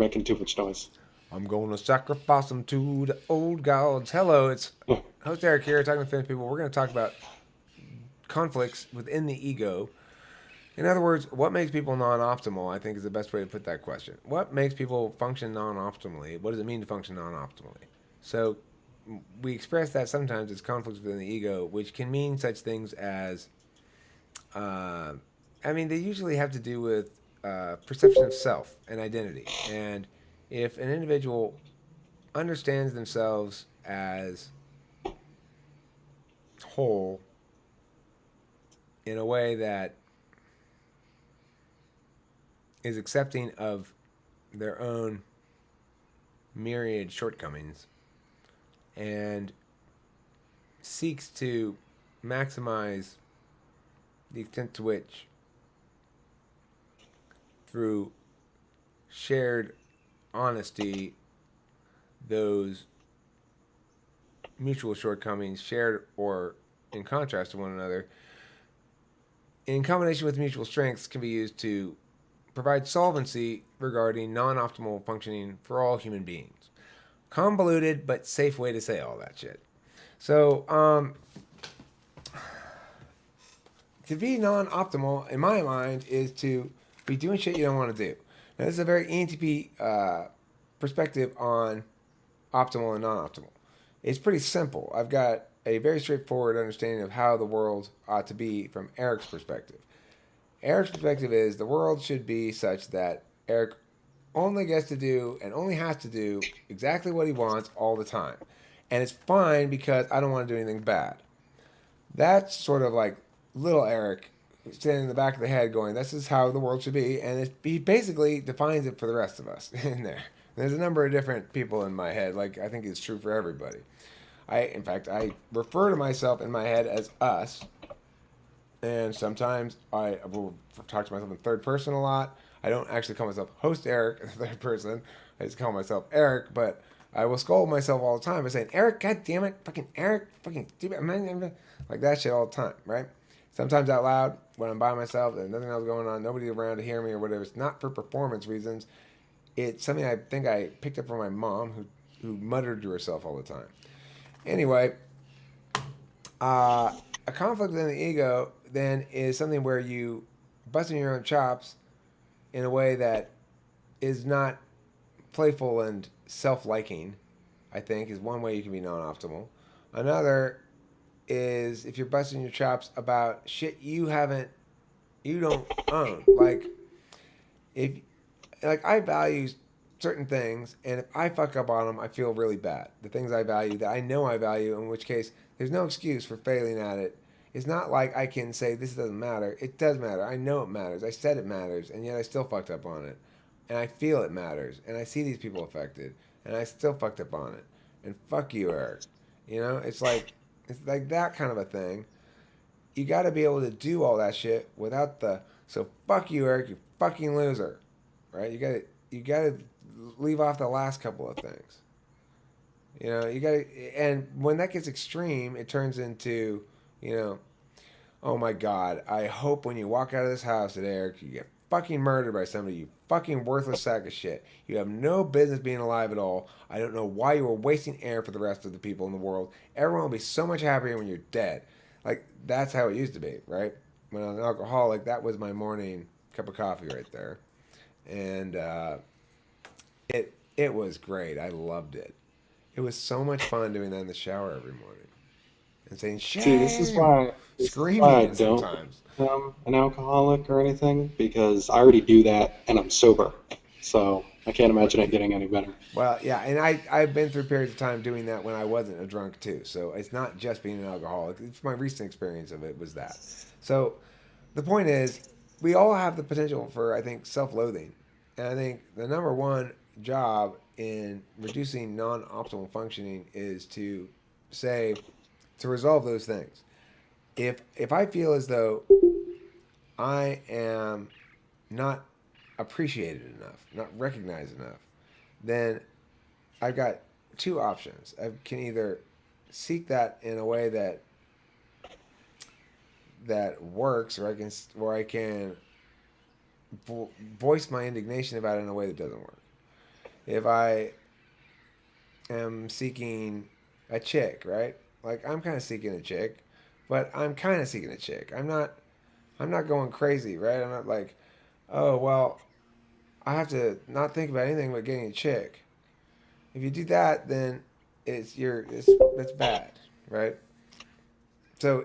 making too much noise. I'm going to sacrifice them to the old gods. Hello, it's host Eric here, talking with famous people. We're going to talk about conflicts within the ego. In other words, what makes people non-optimal, I think, is the best way to put that question. What makes people function non-optimally? What does it mean to function non-optimally? So we express that sometimes as conflicts within the ego, which can mean such things as, uh, they usually have to do with perception of self and identity. And if an individual understands themselves as whole in a way that is accepting of their own myriad shortcomings and seeks to maximize the extent to which, through shared honesty, those mutual shortcomings, shared or in contrast to one another, in combination with mutual strengths, can be used to provide solvency regarding non optimal functioning for all human beings. Convoluted but safe way to say all that shit. So, to be non optimal, in my mind, is to be doing shit you don't want to do. Now, this is a very ENTP perspective on optimal and non optimal. It's pretty simple. I've got a very straightforward understanding of how the world ought to be from Eric's perspective. Eric's perspective is the world should be such that Eric only gets to do and only has to do exactly what he wants all the time. And it's fine because I don't want to do anything bad. That's sort of like little Eric standing in the back of the head going, this is how the world should be. And he basically defines it for the rest of us in there. There's a number of different people in my head. Like, I think it's true for everybody. In fact, I refer to myself in my head as us. And sometimes I will talk to myself in third person a lot. I don't actually call myself host Eric in third person. I just call myself Eric, but I will scold myself all the time by saying, Eric, god damn it, fucking Eric, fucking stupid, like that shit all the time, right? Sometimes out loud when I'm by myself and nothing else going on, nobody around to hear me or whatever. It's not for performance reasons. It's something I think I picked up from my mom who muttered to herself all the time. Anyway, a conflict in the ego then is something where you busting your own chops in a way that is not playful and self-liking, I think, is one way you can be non-optimal. Another is if you're busting your chops about shit you don't own. If like I value certain things, and if I fuck up on them, I feel really bad. The things I value that I know I value, in which case there's no excuse for failing at it. It's not like I can say this doesn't matter. It does matter. I know it matters. I said it matters, and yet I still fucked up on it. And I feel it matters, and I see these people affected, and I still fucked up on it. And fuck you, Eric. It's like that kind of a thing. You got to be able to do all that shit without the so fuck you, Eric, you fucking loser, right? You got to leave off the last couple of things. You got to, and when that gets extreme, it turns into, you know, oh my God, I hope when you walk out of this house today, Eric, you get fucking murdered by somebody, you fucking worthless sack of shit. You have no business being alive at all. I don't know why you were wasting air for the rest of the people in the world. Everyone will be so much happier when you're dead. Like, that's how it used to be, right? When I was an alcoholic, that was my morning cup of coffee right there. And it was great. I loved it. It was so much fun doing that in the shower every morning and saying See, this is shame, why this is why screaming I it don't sometimes. become an alcoholic or anything because I already do that and I'm sober. So I can't What? imagine it getting any better. Well, yeah, and I've been through periods of time doing that when I wasn't a drunk too. So it's not just being an alcoholic. It's my recent experience of it was that. So the point is, we all have the potential for, I think, self-loathing, and I think the number one job in reducing non-optimal functioning is to say to resolve those things. If I feel as though I am not appreciated enough, not recognized enough, then I've got two options. I can either seek that in a way that works, or I can voice my indignation about it in a way that doesn't work. If I am seeking a chick, right? Like I'm kind of seeking a chick, but I'm kind of seeking a chick. I'm not going crazy, right? I'm not like, oh well, I have to not think about anything but getting a chick. If you do that, then it's bad, right? So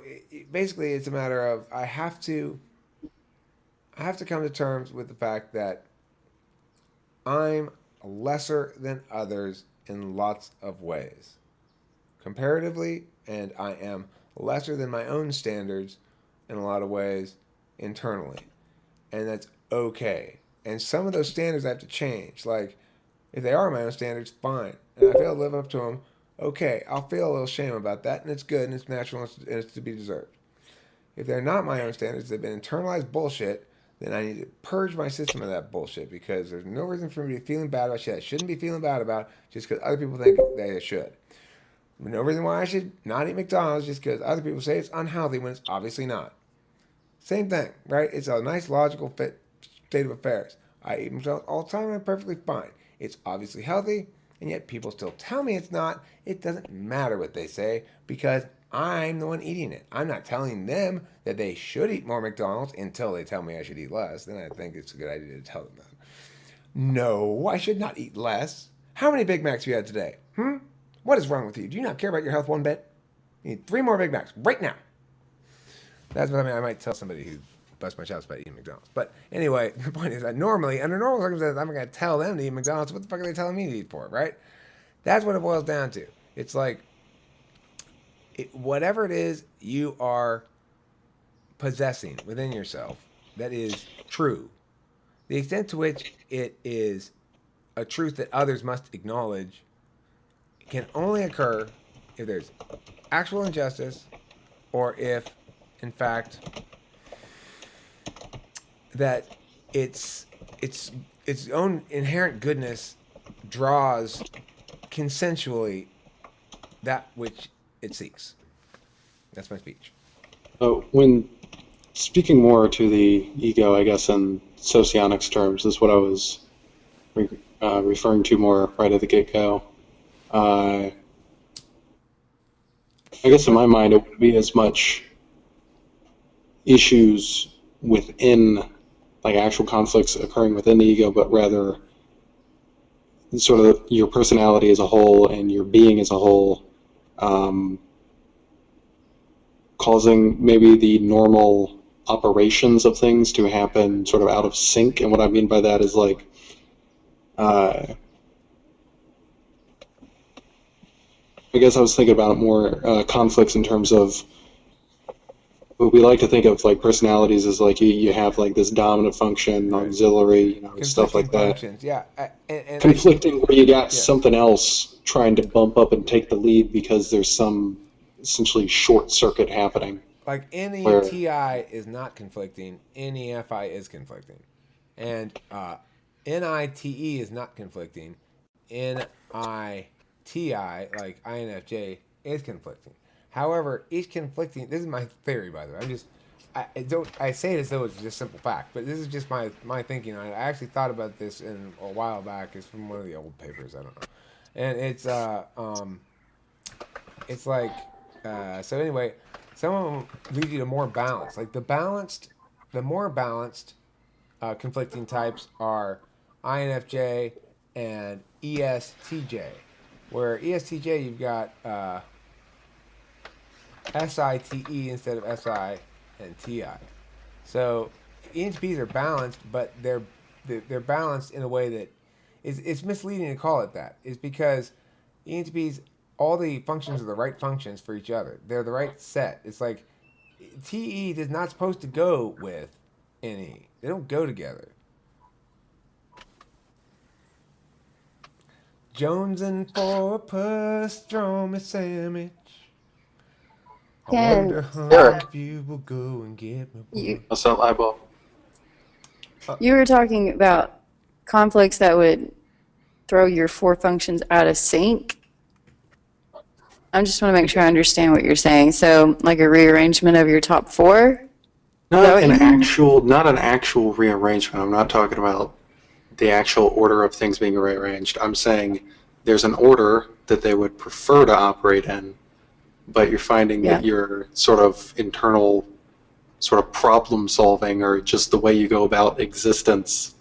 basically, it's a matter of I have to come to terms with the fact that I'm lesser than others in lots of ways, comparatively, and I am lesser than my own standards in a lot of ways internally. And that's okay. And some of those standards I have to change. Like, if they are my own standards, fine. And I fail to live up to them, okay, I'll feel a little shame about that, and it's good, and it's natural, and it's to be deserved. If they're not my own standards, they've been internalized bullshit, then I need to purge my system of that bullshit because there's no reason for me to be feeling bad about shit I shouldn't be feeling bad about just because other people think they should. No reason why I should not eat McDonald's just because other people say it's unhealthy when it's obviously not. Same thing, right? It's a nice logical fit state of affairs. I eat McDonald's all the time and I'm perfectly fine. It's obviously healthy, and yet people still tell me it's not. It doesn't matter what they say because I'm the one eating it. I'm not telling them that they should eat more McDonald's until they tell me I should eat less. Then I think it's a good idea to tell them that. No, I should not eat less. How many Big Macs have you had today? What is wrong with you? Do you not care about your health one bit? You need 3 more Big Macs right now. That's what I mean. I might tell somebody who busts my chops about eating McDonald's. But anyway, the point is that normally, under normal circumstances, I'm not going to tell them to eat McDonald's. What the fuck are they telling me to eat for, right? That's what it boils down to. It's like, whatever it is you are possessing within yourself that is true, the extent to which it is a truth that others must acknowledge can only occur if there's actual injustice or if, in fact, that its own inherent goodness draws consensually that which it seeks. That's my speech. When speaking more to the ego, I guess in socionics terms, is what I was referring to more right at the get-go. I guess in my mind, it wouldn't be as much issues within, like actual conflicts occurring within the ego, but rather sort of your personality as a whole and your being as a whole, causing maybe the normal operations of things to happen sort of out of sync. And what I mean by that is like, I guess I was thinking about more conflicts in terms of we like to think of like personalities as like you have like this dominant function, Right. auxiliary, stuff Conflicting like that. functions. Yeah. Conflicting where you got Yeah. something else trying to bump up and take the lead because there's some essentially short circuit happening Like where NETI is not conflicting, NEFI is conflicting. And NITE is not conflicting, NITI, like INFJ, is conflicting. However, each conflicting, this is my theory, by the way. I say it as though it's just simple fact, but this is just my thinking on it. I actually thought about this in a while back. It's from one of the old papers. I don't know, and it's like so anyway. Some of them lead you to more balance. Like the more balanced conflicting types are INFJ and ESTJ. Where ESTJ you've got SITE instead of SI and TI. So ENTPs are balanced, but they're balanced in a way that it's misleading to call it that. It's because ENTPs, all the functions are the right functions for each other. They're the right set. It's like TE is not supposed to go with NE. They don't go together. Jonesing for a pastrami sandwich. I Ken, wonder, honey, Eric, if you will go and get me you one. what's that eyeball? you were talking about conflicts that would throw your four functions out of sync. I just want to make sure I understand what you're saying. So, like a rearrangement of your top four? Is that what you mean? Not an actual rearrangement. I'm not talking about the actual order of things being rearranged. I'm saying there's an order that they would prefer to operate in, but you're finding Yeah. that your sort of internal sort of problem solving or just the way you go about existence,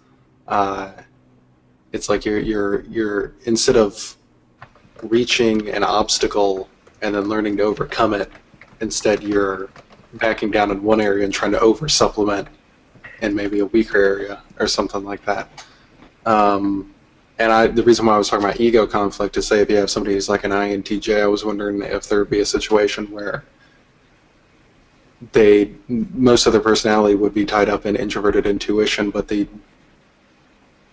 it's like you're instead of reaching an obstacle and then learning to overcome it, instead you're backing down in one area and trying to over supplement in maybe a weaker area or something like that. And the reason why I was talking about ego conflict is, say if you have somebody who's like an INTJ, I was wondering if there would be a situation where most of their personality would be tied up in introverted intuition, but they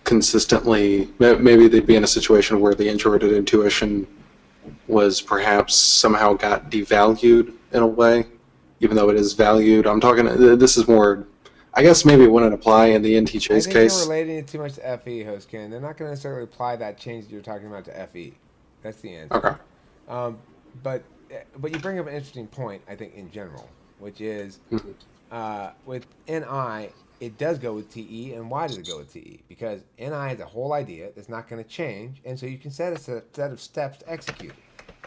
consistently, maybe they'd be in a situation where the introverted intuition was perhaps somehow got devalued in a way, even though it is valued. I'm talking, this is more, I guess maybe it wouldn't apply in the I NTJ's think you're case. relating it too much to FE, host Ken. They're not going to necessarily apply that change that you're talking about to FE. That's the answer. Okay. But you bring up an interesting point, I think, in general, which is with NI, it does go with TE. And why does it go with TE? Because NI is a whole idea that's not going to change, and so you can set a set of steps to execute it.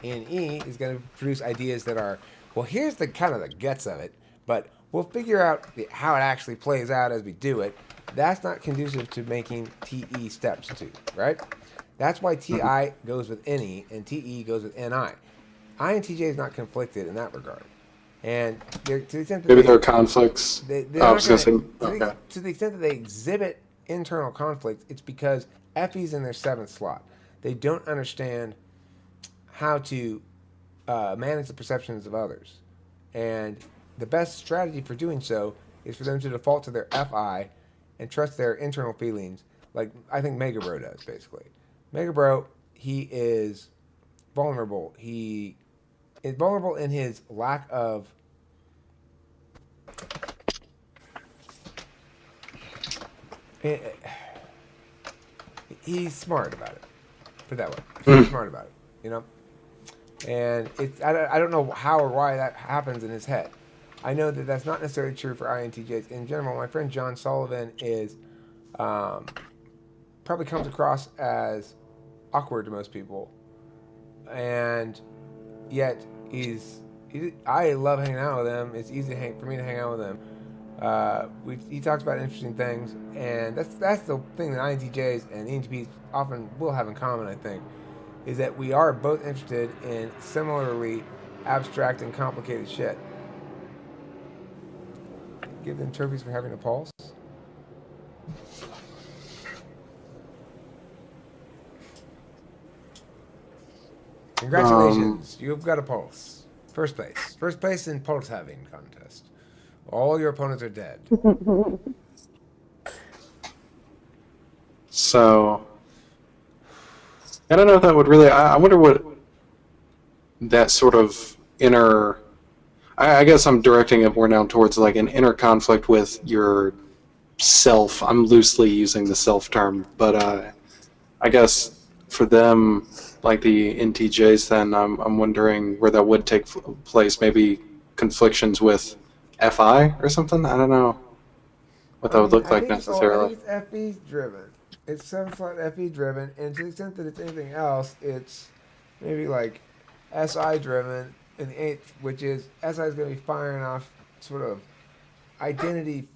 NE is going to produce ideas that are, well, here's the kind of the guts of it, but we'll figure out how it actually plays out as we do it. That's not conducive to making TE steps to, right? That's why TI goes with NE and TE goes with NI. INTJ is not conflicted in that regard. And to the extent that Maybe there are conflicts. they're I not was going to gonna, say, okay. to the extent that they exhibit internal conflict, it's because FE's in their seventh slot. They don't understand how to manage the perceptions of others. And the best strategy for doing so is for them to default to their FI and trust their internal feelings, like I think Megabro does, basically. Megabro, he is vulnerable. He is vulnerable in his lack of he's smart about it. Put it that way. He's smart about it, you know? And I don't know how or why that happens in his head. I know that that's not necessarily true for INTJs in general. My friend John Sullivan is probably comes across as awkward to most people, and yet I love hanging out with him. It's easy for me to hang out with him. He talks about interesting things, and that's the thing that INTJs and ENTPs often will have in common, I think, is that we are both interested in similarly abstract and complicated shit. Give them trophies for having a pulse. Congratulations, you've got a pulse. First place. First place in pulse having contest. All your opponents are dead. So, I don't know if that would really, I wonder what that sort of inner, I guess I'm directing it more now towards like an inner conflict with your self. I'm loosely using the self term, but I guess for them, like the NTJs, then I'm wondering where that would take place. Maybe conflictions with FI or something. I don't know what that would look like necessarily. I think it's FE driven. It's 7-slot FE driven, and to the extent that it's anything else, it's maybe like SI driven in the 8th, which is SI is going to be firing off sort of identity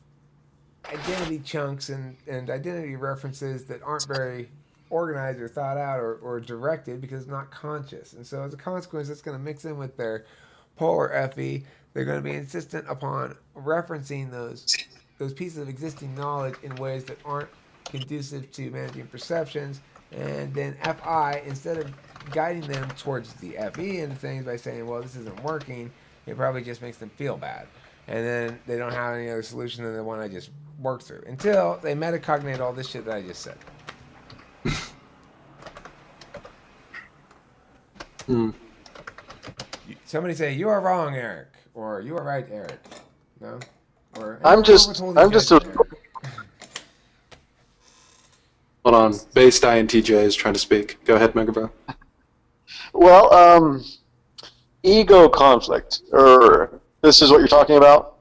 chunks and identity references that aren't very organized or thought out or directed because it's not conscious. And so as a consequence, it's going to mix in with their polar FE. They're going to be insistent upon referencing those pieces of existing knowledge in ways that aren't conducive to managing perceptions. And then FI, instead of guiding them towards the FE into things by saying, well, this isn't working, it probably just makes them feel bad. And then they don't have any other solution than the one I just worked through until they metacognate all this shit that I just said. Somebody say, you are wrong, Eric, or you are right, Eric. No? Or I'm just Hold on. Based INTJ is trying to speak. Go ahead, Megabro. Well, ego conflict, or this is what you're talking about?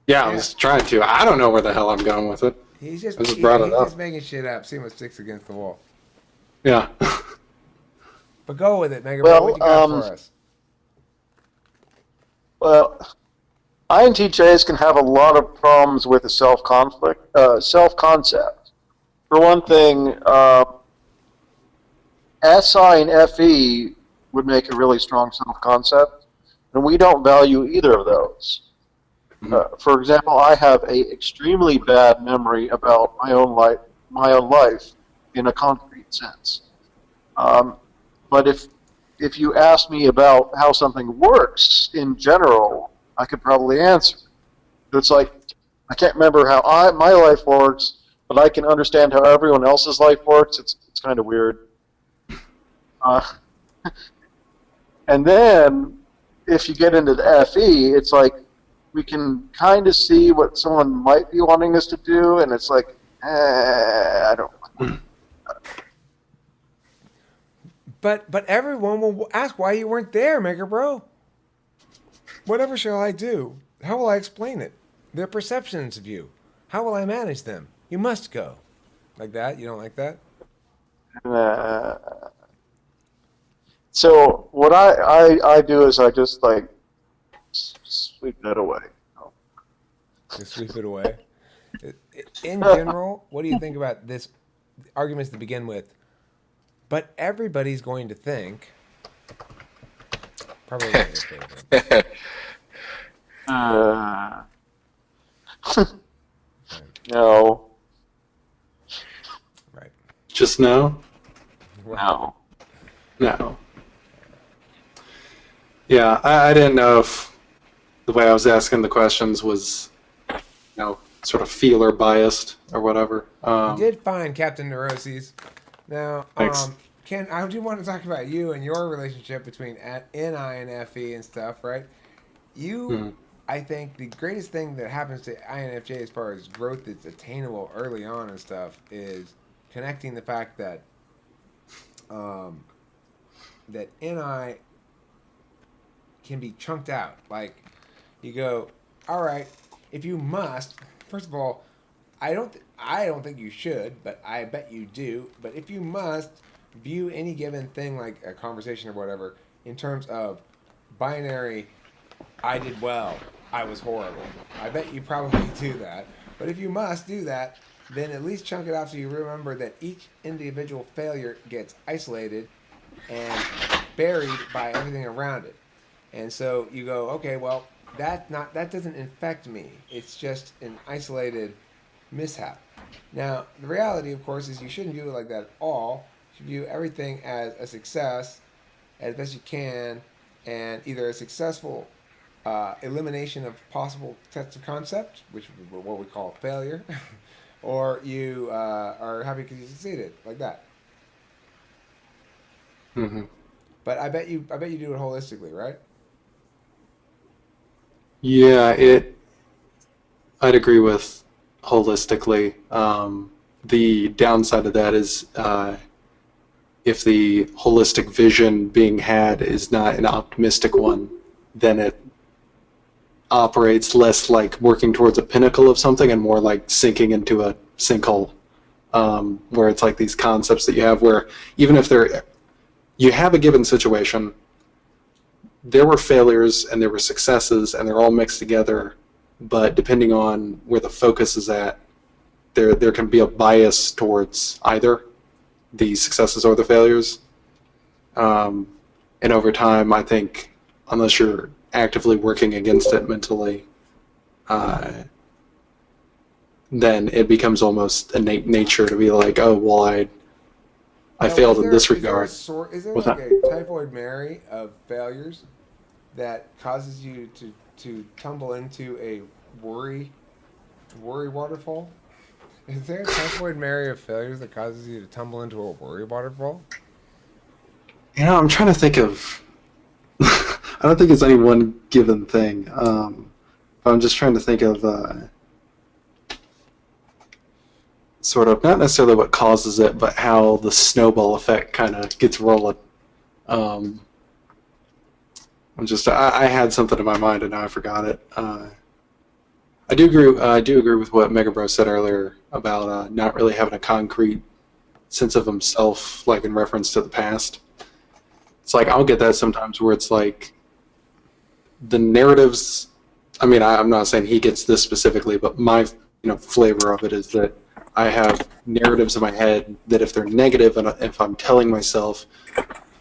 Yeah, I was trying to. I don't know where the hell I'm going with it. He's just I just brought it he's just up. making shit up, seeing what sticks against the wall. Yeah. But go with it, Mega Bro. What Well, you got for us? well, INTJs can have a lot of problems with the self-concept. For one thing, SI and FE would make a really strong self-concept, and we don't value either of those. For example, I have a extremely bad memory about my own life in a concrete sense. But if you ask me about how something works in general, I could probably answer. It's like I can't remember how my life works, but I can understand how everyone else's life works. It's kind of weird. Uh, and then if you get into the FE, it's like we can kind of see what someone might be wanting us to do, and it's like, I don't. But everyone will ask why you weren't there, Mega Bro. Whatever shall I do? How will I explain it? Their perceptions of you. How will I manage them? You must go. Like that? You don't like that? Uh, so what I do is I just like sweep that away. Just sweep it away. In general, what do you think about this arguments to begin with? But everybody's going to think. Probably not your favorite. No. Right. Just no? No. No. Yeah, I didn't know if the way I was asking the questions was, sort of feeler biased or whatever. You did fine, Captain Neuroses. Now, Thanks. Ken, I do want to talk about you and your relationship between NI and FE and stuff, right? You, I think the greatest thing that happens to INFJ as far as growth that's attainable early on and stuff is connecting the fact that that NI can be chunked out. Like, you go, all right, if you must, first of all, I don't think you should, but I bet you do. But if you must view any given thing like a conversation or whatever in terms of binary, I did well, I was horrible. I bet you probably do that. But if you must do that, then at least chunk it out so you remember that each individual failure gets isolated and buried by everything around it. And so you go, okay, well, that doesn't infect me. It's just an isolated mishap. Now, the reality, of course, is you shouldn't view it like that at all. You should view everything as a success as best you can, and either a successful elimination of possible tests of concept, which is what we call failure, or you are happy because you succeeded, like that. Mm-hmm. But I bet you do it holistically, right? Yeah, I'd agree with holistically. The downside of that is if the holistic vision being had is not an optimistic one, then it operates less like working towards a pinnacle of something and more like sinking into a sinkhole, where it's like these concepts that you have where even if you have a given situation, there were failures and there were successes and they're all mixed together, but depending on where the focus is at, there can be a bias towards either the successes or the failures. And over time, I think, unless you're actively working against it mentally, then it becomes almost innate nature to be like, oh, well, I failed in this regard. Is there What's like that? a typhoid Mary of failures that causes you to tumble into a worry waterfall? Is there a typhoid Mary of failures that causes you to tumble into a worry waterfall? I'm trying to think of. I don't think it's any one given thing. I'm just trying to think of sort of not necessarily what causes it, but how the snowball effect kind of gets rolling. I had something in my mind and now I forgot it. I do agree. I do agree with what Mega Bro said earlier about not really having a concrete sense of himself, like in reference to the past. It's like I'll get that sometimes where it's like the narratives. I mean, I'm not saying he gets this specifically, but my flavor of it is that I have narratives in my head that if they're negative, and if I'm telling myself,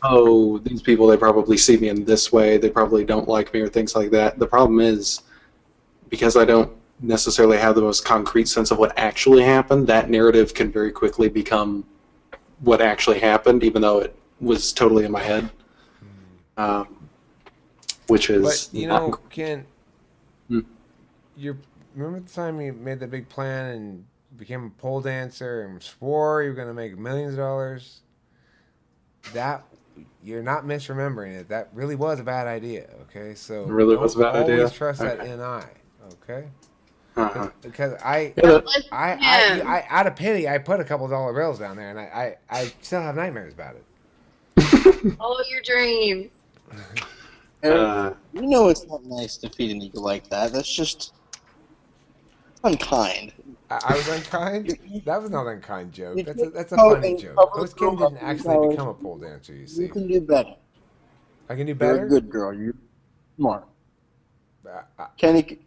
oh, these people, they probably see me in this way, they probably don't like me, or things like that. The problem is, because I don't necessarily have the most concrete sense of what actually happened, that narrative can very quickly become what actually happened, even though it was totally in my head, which But is you not. know, Ken, Hmm. you remember the time you made the big plan and became a pole dancer and swore you were going to make millions of dollars? That you're not misremembering it. That really was a bad idea. Okay, It so really was don't a bad always idea. trust that Okay. NI. Okay, Uh-huh. because I Yeah, that, Listen I, to I, him. I, out of pity, I put a couple dollar bills down there, and I still have nightmares about it. Follow your dreams. Eric, uh, you know it's not nice to feed an eagle like that. That's just unkind. I was unkind. You, That was not an unkind joke. you That's a take that's a the coat funny and joke. cover the Host Ken girl up didn't and you actually tell her become a pole dancer. You you see, can do better. I can do You're a better. good girl. You're smart. Uh, Kenny,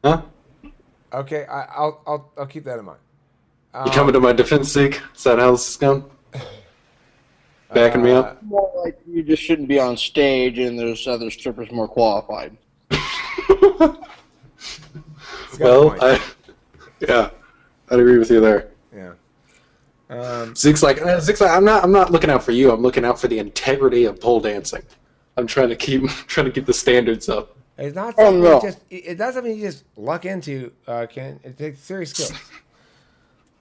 huh? okay, I'll keep that in mind. You coming to my defense, Zeke? Is that how this is going? Backing me Uh, up? more like you just shouldn't be on stage and there's other strippers more qualified. he's got a Well, point. yeah, I'd agree with you there. Yeah. Zeke's like, I'm not looking out for you. I'm looking out for the integrity of pole dancing. I'm trying to keep trying to keep the standards up. It's not Oh something no. it's not something you just luck into, Ken. It takes serious skills.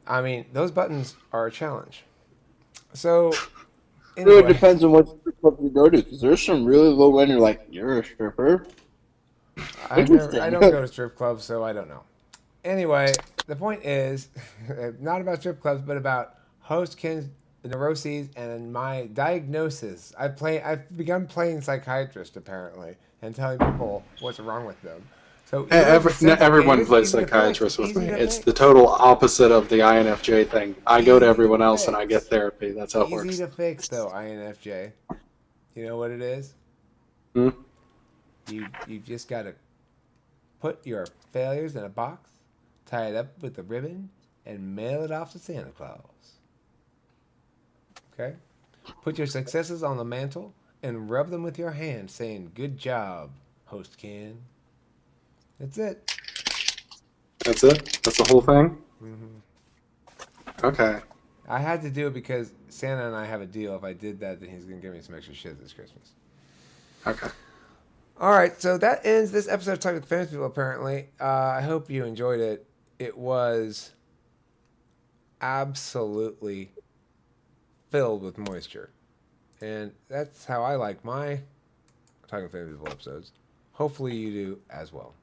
I mean, those buttons are a challenge. So It really anyway, depends on what strip club you go to, because there's some really low end. You're like, you're a stripper. I Interesting. don't go to strip clubs, so I don't know. Anyway, the point is not about strip clubs, but about host Ken's neuroses and my diagnosis. I've begun playing psychiatrist apparently and telling people what's wrong with them. So yours is simple, Ken. Everyone Yours is plays easy to fix. It's psychiatrist with easy me. to It's the fix. total opposite of the INFJ thing. I go to Easy to everyone else and I get fix. therapy. That's how it Easy works. to fix though, INFJ. You know what it is? Hmm? You just gotta put your failures in a box, tie it up with a ribbon, and mail it off to Santa Claus. Okay? Put your successes on the mantle and rub them with your hand, saying, "Good job, Host Ken." That's it. That's it? That's the whole thing? hmm Okay. I had to do it because Santa and I have a deal. If I did that, then he's going to give me some extra shit this Christmas. Okay. All right, so that ends this episode of Talking with Famous People, apparently. I hope you enjoyed it. It was absolutely filled with moisture. And that's how I like my Talking with Famous People episodes. Hopefully you do as well.